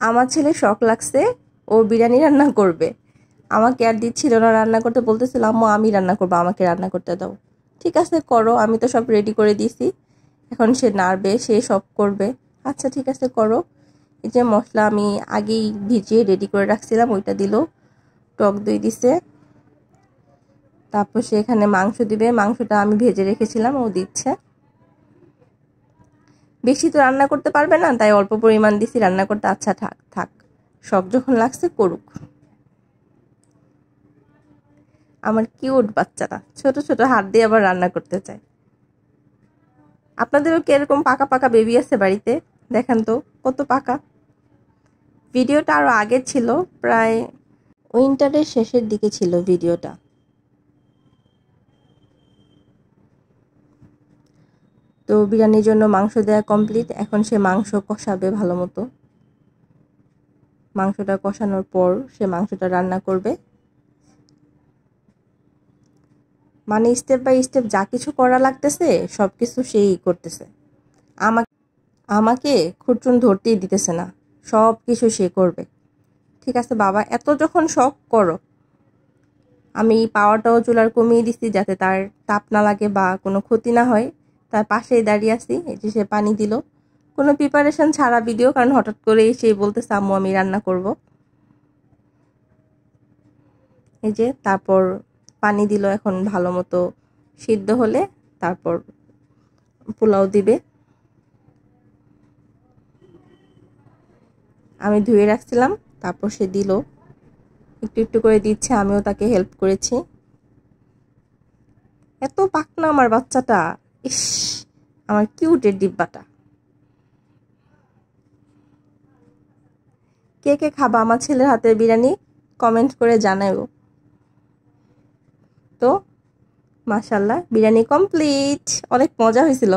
আমার ছেলে শখ লাগছে ও বিরিয়ানি রান্না করবে। আমাকে আর দিচ্ছিল না রান্না করতে, বলতেছিল আম্মু আমি রান্না করবো, আমাকে রান্না করতে দাও। ঠিক আছে করো, আমি তো সব রেডি করে দিয়েছি, এখন সে নাড়বে, সে সব করবে। আচ্ছা ঠিক আছে করো। এই যে মশলা আমি আগেই ভিজিয়ে রেডি করে রাখছিলাম, ওইটা দিল। টক দই দিছে, তারপর সে এখানে মাংস দিবে, মাংসটা আমি ভেজে রেখেছিলাম, ও দিচ্ছে। বেশি তো রান্না করতে পারবে না, তাই অল্প পরিমাণ দিছি রান্না করতে। আচ্ছা থাক থাক, শখ যখন লাগছে করুক। আমার কিউট বাচ্চাটা ছোট ছোট হাত দিয়ে আবার রান্না করতে চায়। আপনাদেরও কি এরকম পাকা পাকা বেবি আছে বাড়িতে? দেখেন তো কত পাকা। ভিডিওটা আরো আগে ছিল, প্রায় উইন্টারের শেষের দিকে ছিল ভিডিওটা। তো বিরিয়ানির জন্য মাংস দেওয়া কমপ্লিট, এখন সে মাংস কষাবে ভালো মতো। মাংসটা কষানোর পর সে মাংসটা রান্না করবে। মানে স্টেপ বাই স্টেপ যা কিছু করা লাগতেছে সব কিছু সেই করতেছে। আমাকে খুঁটচুন ধরতেই দিতেছে না, সব কিছু সে করবে। ঠিক আছে বাবা, এত যখন শখ করো। আমি পাওয়ারটাও চুলার কমিয়ে দিচ্ছি যাতে তার তাপ না লাগে বা কোনো ক্ষতি না হয়। তার পাশেই দাঁড়িয়ে আছি, এই যে সে পানি দিল। কোনো প্রিপারেশন ছাড়া ভিডিও, কারণ হঠাৎ করে সে বলতেছে আম্মু আমি রান্না করব। এই যে তারপর পানি দিল, এখন ভালো মতো সিদ্ধ হলে তারপর পোলাও দিবে। আমি ধুয়ে রাখছিলাম, তারপর সে দিল, একটু একটু করে দিচ্ছে, আমিও তাকে হেল্প করেছি। এত পাকনা আমার বাচ্চাটা, ইস আমার কিউটের ডিব্বাটা। কে কে খাবা আমার ছেলের হাতের বিরিয়ানি কমেন্ট করে জানাও। তো মাশাআল্লাহ বিরিয়ানি কমপ্লিট, অনেক মজা হয়েছিল।